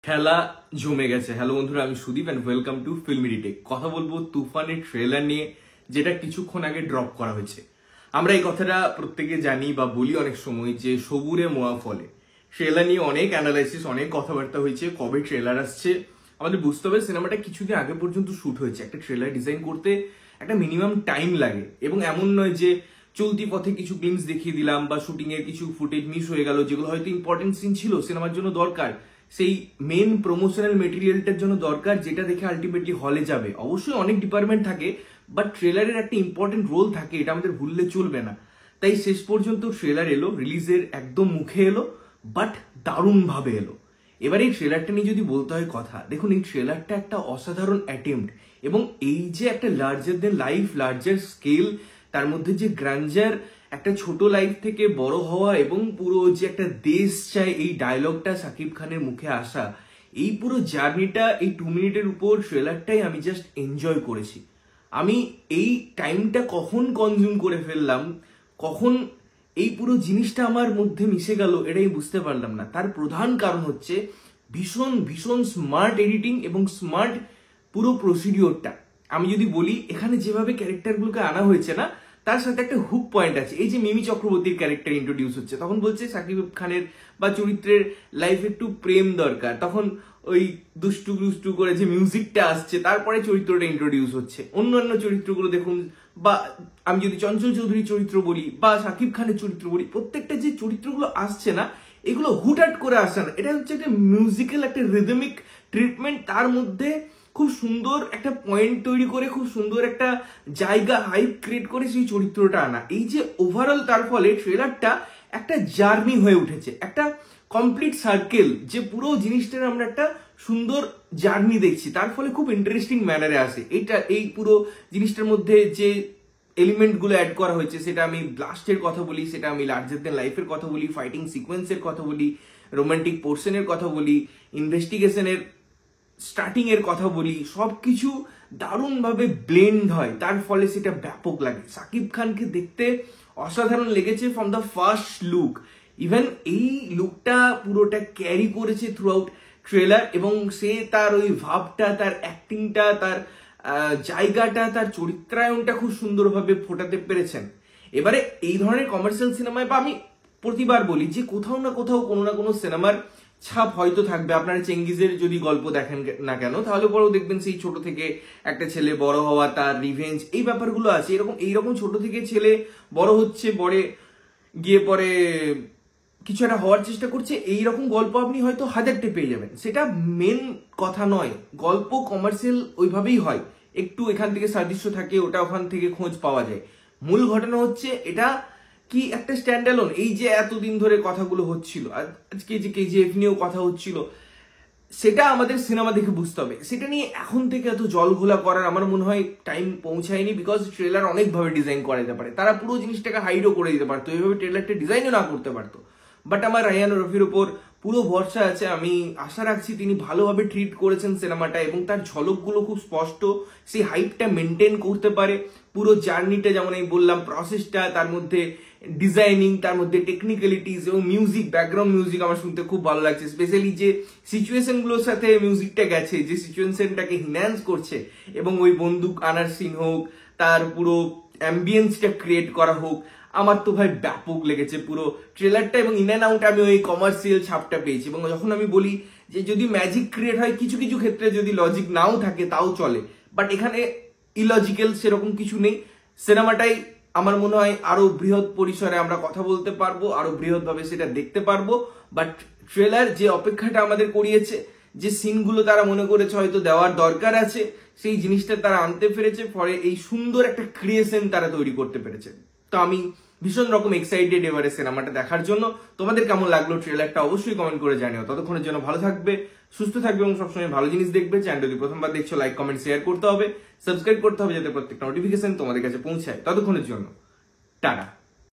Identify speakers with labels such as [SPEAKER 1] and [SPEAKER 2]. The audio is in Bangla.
[SPEAKER 1] খেলা জমে গেছে। হ্যালো বন্ধুরা, আমি Sudip and welcome to filmy retake. কথা বলবো তুফানের ট্রেলার নিয়ে, যেটা কিছুক্ষণ আগে ড্রপ করা হয়েছে। আমরা এই কথাটা প্রত্যেকে জানি বা বলি অনেক সময় যে সবুরে মোয়া ফলে। ট্রেলার নিয়ে অনেক অ্যানালাইসিস, অনেক কথাবার্তা হয়েছে। কবে ট্রেলার আসছে আমাদের বুঝতে হবে। সিনেমাটা কিছুদিন আগে পর্যন্ত শুট হয়েছে। একটা ট্রেলার ডিজাইন করতে একটা মিনিমাম টাইম লাগে, এবং এমন নয় যে চলতি পথে কিছু গ্লিমস দেখিয়ে দিলাম বা শুটিং এর কিছু ফুটেজ মিস হয়ে গেল, যেগুলো হয়তো ইম্পর্টেন্ট সিন ছিল, সিনেমার জন্য দরকার, সেই মেন প্রমোশনাল মেটেরিয়ালটার জন্য দরকার, যেটা দেখে আলটিমেটলি হলে যাবে। অবশ্যই অনেক ডিপার্টমেন্ট থাকে, বাট ট্রেলারের একটা ইম্পর্টেন্ট রোল থাকে, এটা আমাদের ভুললে চলবে না। তাই শেষ পর্যন্ত ট্রেলার এলো, রিলিজের একদম মুখে এলো, বাট দারুণ ভাবে এলো। এবার এই ট্রেলারটা নিয়ে যদি বলতে হয় কথা, দেখুন এই ট্রেলারটা একটা অসাধারণ অ্যাটেম্প্ট, এবং এই যে একটা লার্জার দেন লাইফ, লার্জার স্কেল, তার মধ্যে যে গ্র্যান্ডার, একটা ছোট লাইফ থেকে বড় হওয়া, এবং পুরো যে একটা দেশ চাই, এই ডায়লগটা সাকিব খানের মুখে আসা, এই পুরো জার্নিটা এই 2 মিনিটের উপর ট্রেলারটাই আমি জাস্ট এনজয় করেছি। আমি এই টাইমটা কখন কনজিউম করে ফেললাম, কখন এই পুরো জিনিসটা আমার মধ্যে মিশে গেল, এটাই বুঝতে পারলাম না। তার প্রধান কারণ হচ্ছে ভীষণ ভীষণ স্মার্ট এডিটিং এবং স্মার্ট পুরো প্রসিডিওরটা। আমি যদি বলি, এখানে যেভাবে ক্যারেক্টারগুলোকে আনা হয়েছে না, তার সাথে একটা হুক পয়েন্ট আছে। এই যে মিমি চক্রবর্তীর ক্যারেক্টার ইন্ট্রোডিউস হচ্ছে, তখন বলছে সাকিব খানের বা চরিত্রের লাইফে একটু প্রেম দরকার, তখন ওই দুষ্টু দুষ্টু করে যে মিউজিকটা আসছে, তারপরে চরিত্রটা ইন্ট্রোডিউস হচ্ছে। অন্যান্য চরিত্রগুলো দেখুন, বা আমি যদি চঞ্চল চৌধুরীর চরিত্র বলি বা সাকিব খানের চরিত্র বলি, প্রত্যেকটা যে চরিত্রগুলো আসছে না, এগুলো হুটহাট করে আসে না। এটা হচ্ছে একটা মিউজিক্যাল, একটা রিদমিক ট্রিটমেন্ট, তার মধ্যে খুব সুন্দর একটা পয়েন্ট তৈরি করে, খুব সুন্দর একটা জায়গা হাইপ ক্রিয়েট করে সেই চরিত্রটা আনা। এই যে ওভারঅল, তার ফলে ট্রেলারটা একটা জার্নি হয়ে উঠেছে, একটা কমপ্লিট সার্কেল, যে পুরো জিনিসটার আমরা একটা সুন্দর জার্নি দেখছি, তার ফলে খুব ইন্টারেস্টিং ম্যানারে আসে। এই পুরো জিনিসটার মধ্যে যে এলিমেন্ট গুলো অ্যাড করা হয়েছে, সেটা আমি ব্লাস্টের কথা বলি, সেটা আমি লার্জার দেন লাইফের কথা বলি, ফাইটিং সিকোয়েন্সের কথা বলি, রোমান্টিক পোর্শনের কথা বলি, ইনভেস্টিগেশনের স্টার্টিং এর কথা বলি, সবকিছু দারুণ ভাবে ব্লেন্ড হয়, তার ফলে সেটা ব্যাপক লাগে। সাকিব খানকে দেখতে অসাধারণ লেগেছে from the first look. Even এই লুকটা পুরোটা ক্যারি করেছে থ্রু আউট ট্রেলার, এবং সে তার ওই ভাবটা, তার অ্যাক্টিংটা, তার জায়গাটা, তার চরিত্রায়নটা খুব সুন্দরভাবে ফোটাতে পেরেছেন। এবারে এই ধরনের কমার্শিয়াল সিনেমায়, বা আমি প্রতিবার বলি যে কোথাও না কোথাও কোনো না কোনো সিনেমার ছাপ হয়তো থাকবে। আপনারা চেঙ্গিজের যদি গল্প দেখেন না কেন, তাহলে পরেও দেখবেন সেই ছোট থেকে একটা ছেলে বড় হওয়া, তার রিভেঞ্জ, এই ব্যাপারগুলো আছে। এইরকম ছোট থেকে ছেলে বড় হচ্ছে, বড়ে গিয়ে পরে কিছু একটা হওয়ার চেষ্টা করছে, এইরকম গল্প আপনি হয়তো হাজারটে পেয়ে যাবেন। সেটা মেন কথা নয়। গল্প কমার্শিয়াল ওইভাবেই হয়, একটু এখান থেকে সাদৃশ্য থাকে, ওটা ওখান থেকে খোঁজ পাওয়া যায়। মূল ঘটনা হচ্ছে এটা কি একটা স্ট্যান্ডঅ্যালোন। এই যে এতদিন ধরে কথাগুলো হচ্ছিল, আজকে যে কেজিএফ নিয়েও কথা হচ্ছিল, সেটা আমাদের সিনেমা দেখে বুঝতে হবে। সেটা নিয়ে এখন থেকে এত জল ঘোলা করার আমার মনে হয় টাইম পৌঁছায়নি, বিকজ ট্রেলার অনেকভাবে ডিজাইন করা যেতে পারে। তারা পুরো জিনিসটাকে হাইডও করে দিতে পারতো, এইভাবে ট্রেলারটা ডিজাইনও না করতে পারতো। বাট আমার রায়হান রফির উপর পুরো ভরসা আছে। আমি আশা রাখছি তিনি ভালোভাবে ট্রিট করেছেন সিনেমাটা, এবং তার ঝলকগুলো খুব স্পষ্ট, সেই হাইপটা মেনটেন করতে পারে। পুরো জার্নিটা, যেমন আমি বললাম, প্রসেসটা, তার মধ্যে ডিজাইনিং, তার মধ্যে টেকনিক্যালিটিস এবং মিউজিক, ব্যাকগ্রাউন্ড মিউজিক আমার শুনতে খুব ভালো লাগছে। স্পেশালি যে সিচুয়েশন গুলোর সাথে মিউজিকটা গেছে, যে সিচুয়েশনটাকে হিন্যান্স করছে, এবং ওই বন্দুক আনার সিন হোক, তার পুরো অ্যাম্বিয়েন্সটা ক্রিয়েট করা হোক, আমার তো ভাই ব্যাপক লেগেছে পুরো ট্রেলারটা। এবং ইন অ্যান্ড আউট আমি ওই কমার্শিয়াল ছাপটা পেয়েছি। এবং যখন আমি বলি যে যদি ম্যাজিক ক্রিয়েট হয়, কিছু কিছু ক্ষেত্রে যদি লজিক নাও থাকে তাও চলে, বাট এখানে ইলজিক্যাল সেরকম কিছু নেই। সিনেমাটাই আমার মনে হয় আরো বৃহৎ পরিসরে আমরা কথা বলতে পারবো, আরো বৃহৎ ভাবে সেটা দেখতে পারবো। বাট ট্রেলার যে অপেক্ষাটা আমাদের করিয়েছে, যে সিনগুলো তারা মনে করেছে হয়তো দেওয়ার দরকার আছে, সেই জিনিসটা তারা আনতে পেরেছে, ফলে এই সুন্দর একটা ক্রিয়েশন তারা তৈরি করতে পেরেছে। তো আমি ভীষণ রকম এক্সাইটেড এবারে সিনেমাটা দেখার জন্য। তোমাদের কেমন লাগলো ট্রেলারটা অবশ্যই কমেন্ট করে জানিও। ততক্ষণের জন্য ভালো থাকবে, সুস্থ থাকবে, এবং সবসময় ভালো জিনিস দেখবে। চ্যানেল যদি প্রথমবার দেখছো, লাইক কমেন্ট শেয়ার করতে হবে, সাবস্ক্রাইব করতে হবে, যাতে প্রত্যেকটা নোটিফিকেশন তোমাদের কাছে পৌঁছায়। ততক্ষণের জন্য টাটা।